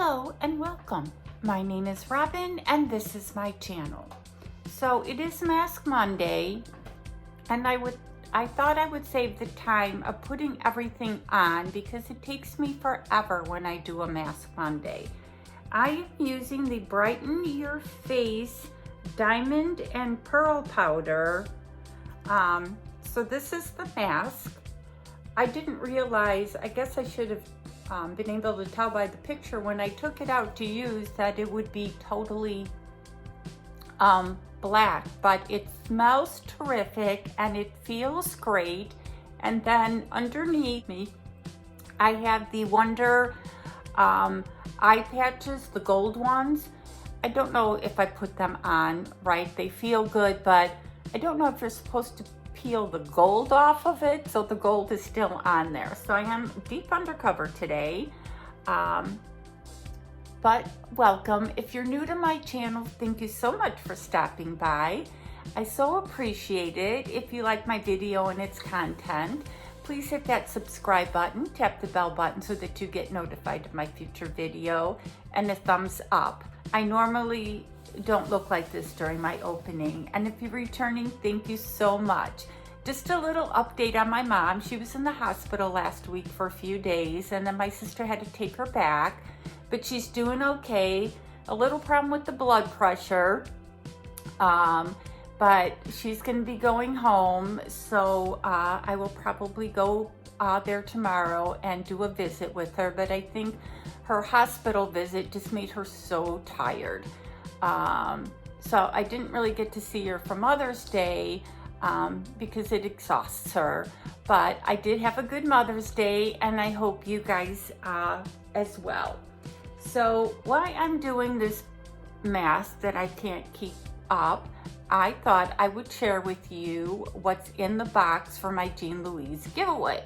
Hello and welcome. My name is Robin and this is my channel. So it is Mask Monday and I thought I would save the time of putting everything on because it takes me forever when I do a Mask Monday. I am using the Brighten Your Face Diamond and Pearl Powder. So this is the mask. I didn't realize, I guess I should have been able to tell by the picture when I took it out to use that it would be totally black, but it smells terrific and it feels great. And then underneath me I have the Wonder eye patches, the gold ones. I don't know if I put them on right. They feel good, but I don't know if you're supposed to peel the gold off of it, so the gold is still on there. So I am deep undercover today, but welcome. If you're new to my channel, thank you so much for stopping by. I so appreciate it. If you like my video and its content, please hit that subscribe button, tap the bell button so that you get notified of my future video, and a thumbs up. I normally don't look like this during my opening, and if you're returning, thank you so much. Just a little update on my mom. She was in the hospital last week for a few days, and then my sister had to take her back, but she's doing okay. A little problem with the blood pressure, but she's going to be going home, so I will probably go there tomorrow and do a visit with her. But I think her hospital visit just made her so tired. So I didn't really get to see her for Mother's Day because it exhausts her. But I did have a good Mother's Day, and I hope you guys as well. So while I'm doing this mask that I can't keep up, I thought I would share with you what's in the box for my Jean Louise giveaway.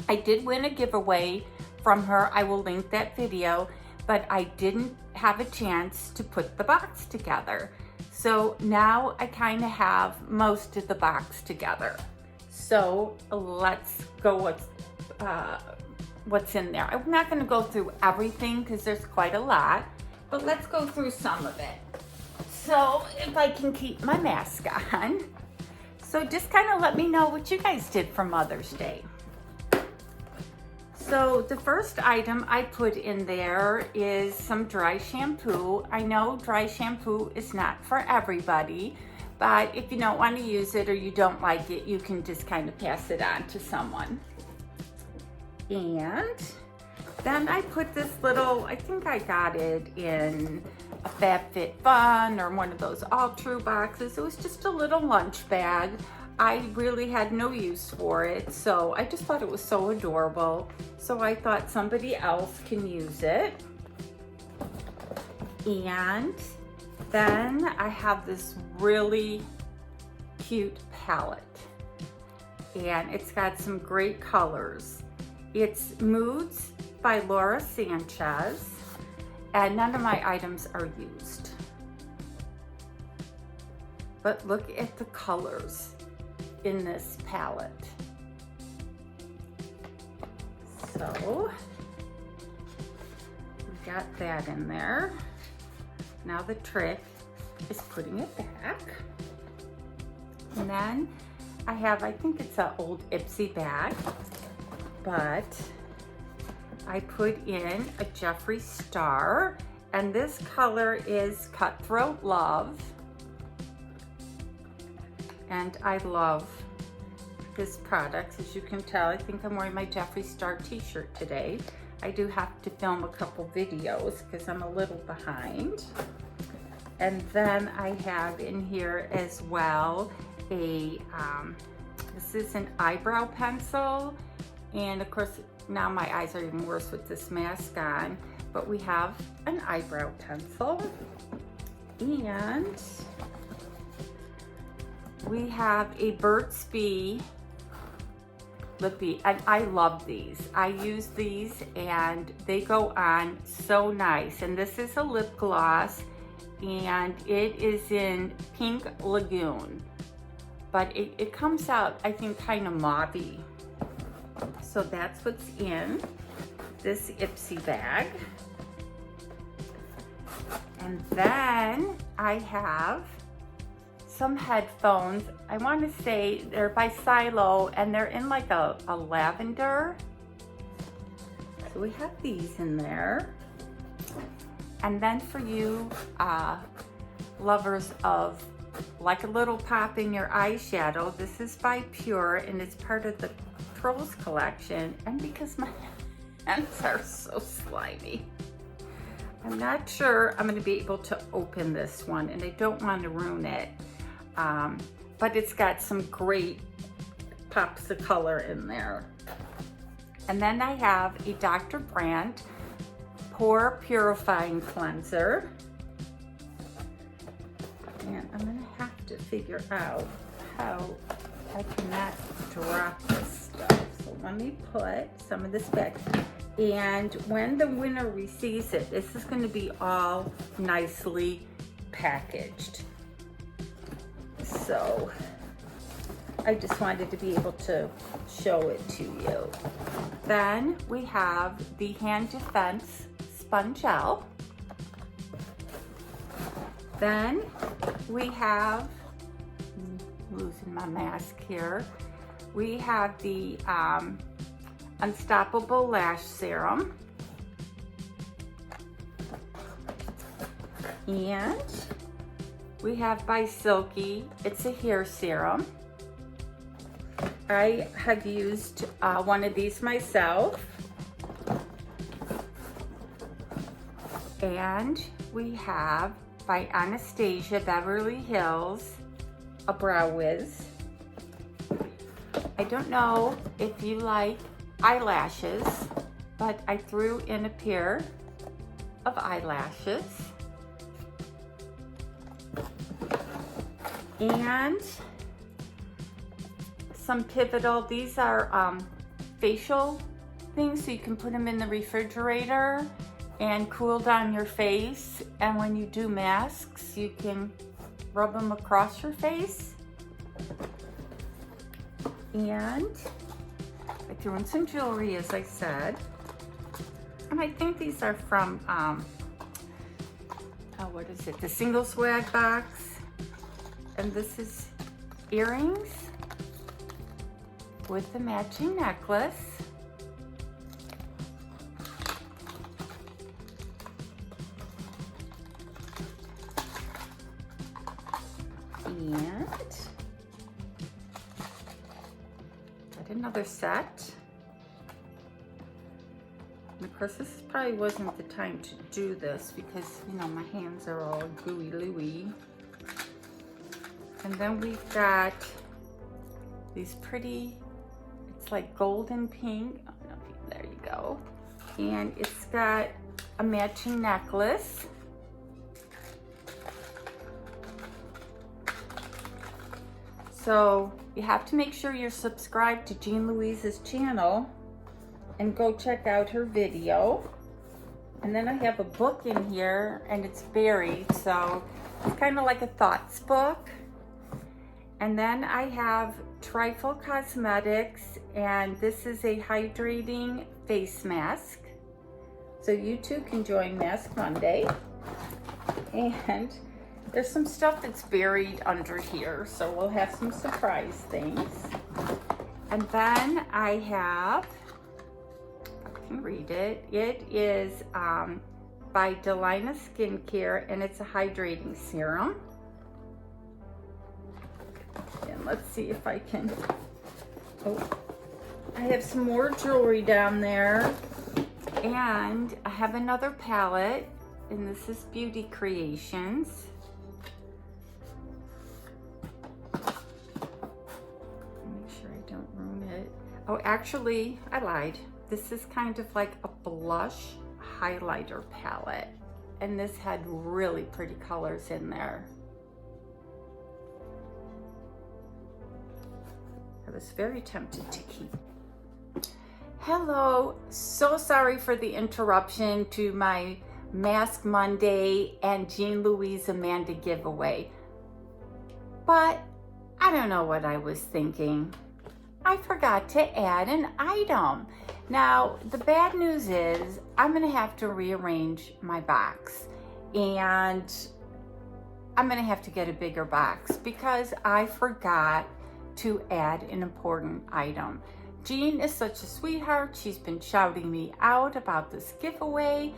I did win a giveaway from her. I will link that video, but I didn't have a chance to put the box together. So now I kind of have most of the box together. So let's go with what's in there. I'm not going to go through everything because there's quite a lot, but let's go through some of it. So if I can keep my mask on. So just kind of let me know what you guys did for Mother's Day. So the first item I put in there is some dry shampoo. I know dry shampoo is not for everybody, but if you don't want to use it or you don't like it, you can just kind of pass it on to someone. And then I put this little, I think I got it in a FabFitFun or one of those All True boxes. It was just a little lunch bag. I really had no use for it, so I just thought it was so adorable. So I thought somebody else can use it. And then I have this really cute palette, and it's got some great colors. It's Moods by Laura Sanchez, and none of my items are used. But look at the colors in this palette. So we got that in there. Now the trick is putting it back. And then I have, I think it's an old Ipsy bag, but I put in a Jeffree Star, and this color is Cutthroat Love. And I love this product. As you can tell, I think I'm wearing my Jeffree Star t-shirt today. I do have to film a couple videos because I'm a little behind. And then I have in here as well a, this is an eyebrow pencil. And of course, now my eyes are even worse with this mask on, but we have an eyebrow pencil. And we have a Burt's Bee lip bead, and I love these. I use these and they go on so nice. And this is a lip gloss, and it is in Pink Lagoon, but it comes out, I think, kind of mauve-y. So that's what's in this Ipsy bag. And then I have some headphones. I want to say they're by Silo, and they're in like a lavender. So we have these in there. And then for you lovers of like a little pop in your eyeshadow, this is by Pure, and it's part of the Trolls collection. And because my hands are so slimy, I'm not sure I'm going to be able to open this one, and I don't want to ruin it. But it's got some great pops of color in there. And then I have a Dr. Brandt Pore Purifying Cleanser. And I'm going to have to figure out how I cannot drop this stuff. So let me put some of this back. And when the winner receives it, this is going to be all nicely packaged. So I just wanted to be able to show it to you. Then we have the Hand Defense Sponge Gel. Then we have, losing my mask here, we have the Unstoppable Lash Serum. And we have by Silky, it's a hair serum. I have used one of these myself. And we have by Anastasia Beverly Hills, a Brow Wiz. I don't know if you like eyelashes, but I threw in a pair of eyelashes. And some Pivotal, these are facial things, so you can put them in the refrigerator and cool down your face. And when you do masks, you can rub them across your face. And I threw in some jewelry, as I said. And I think these are from, what is it? The Single Swag box. And this is earrings with the matching necklace. And got another set. And of course, this probably wasn't the time to do this because, you know, my hands are all gooey-looey. And then we've got these pretty, it's like golden pink. Oh, no, there you go. And it's got a matching necklace. So you have to make sure you're subscribed to Jean Louise's channel and go check out her video. And then I have a book in here, and it's buried, so it's kind of like a thoughts book. And then I have Trifle Cosmetics, and this is a hydrating face mask. So you too can join Mask Monday. And there's some stuff that's buried under here, so we'll have some surprise things. And then I have, I can read it. It is by Delina Skincare, and it's a hydrating serum. And let's see if I can, oh, I have some more jewelry down there. And I have another palette, and this is Beauty Creations. Make sure I don't ruin it. Oh, actually, I lied. This is kind of like a blush highlighter palette, and this had really pretty colors in there. I was very tempted to keep. Hello, so sorry for the interruption to my Mask Monday and Jean Louise Amanda giveaway, but I don't know what I was thinking. I forgot to add an item. Now, the bad news is I'm gonna have to rearrange my box, and I'm gonna have to get a bigger box because I forgot to add an important item. Jean is such a sweetheart. She's been shouting me out about this giveaway.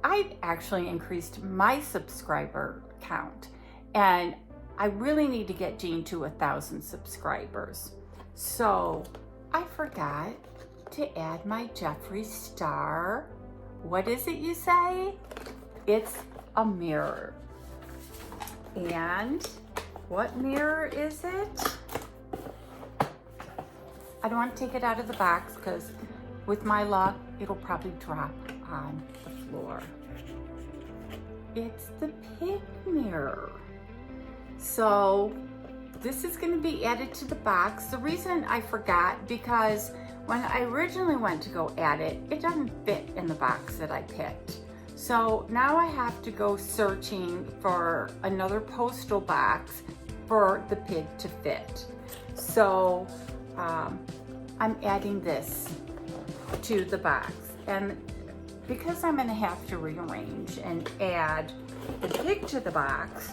I've actually increased my subscriber count, and I really need to get Jean to 1,000 subscribers. So I forgot to add my Jeffree Star. What is it you say? It's a mirror. And what mirror is it? I don't want to take it out of the box because with my luck, it'll probably drop on the floor. It's the pig mirror. So this is going to be added to the box. The reason I forgot, because when I originally went to go add it, it doesn't fit in the box that I picked. So now I have to go searching for another postal box for the pig to fit. So I'm adding this to the box, and because I'm gonna have to rearrange and add the pig to the box,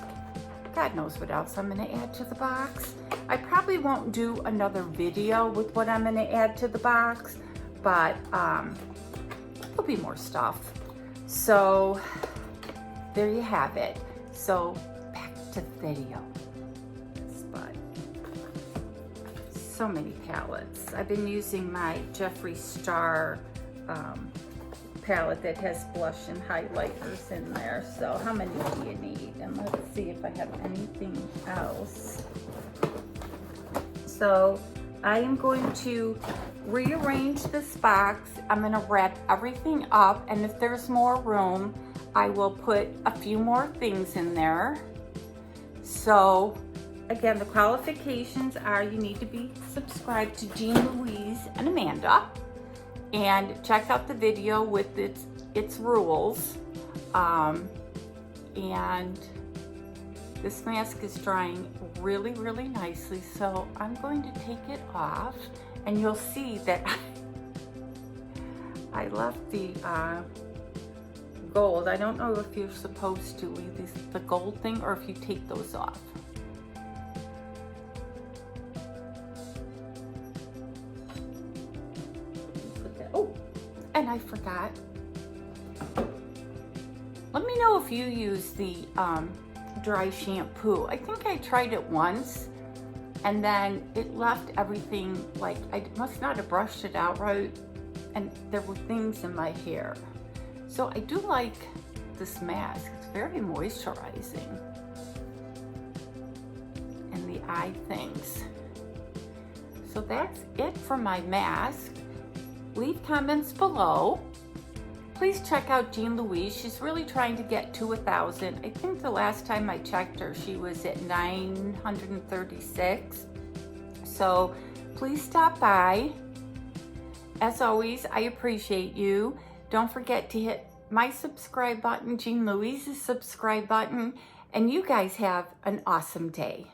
God knows what else I'm gonna add to the box. I probably won't do another video with what I'm gonna add to the box, but there'll be more stuff. So there you have it. So back to the video. But so many palettes. I've been using my Jeffree Star palette that has blush and highlighters in there. So how many do you need? And let's see if I have anything else. So I am going to rearrange this box. I'm going to wrap everything up, and if there's more room, I will put a few more things in there. So again, the qualifications are you need to be subscribed to Jean Louise and Amanda, and check out the video with its rules. And this mask is drying really, really nicely, so I'm going to take it off, and you'll see that I left the gold. I don't know if you're supposed to leave the gold thing or if you take those off. Oh, and I forgot. Let me know if you use the dry shampoo. I think I tried it once, and then it left everything, like I must not have brushed it out right, and there were things in my hair. So I do like this mask. It's very moisturizing. And the eye things. So that's it for my mask. Leave comments below. Please check out Jean Louise. She's really trying to get to 1,000. I think the last time I checked her, she was at 936. So please stop by. As always, I appreciate you. Don't forget to hit my subscribe button, Jean Louise's subscribe button, and you guys have an awesome day.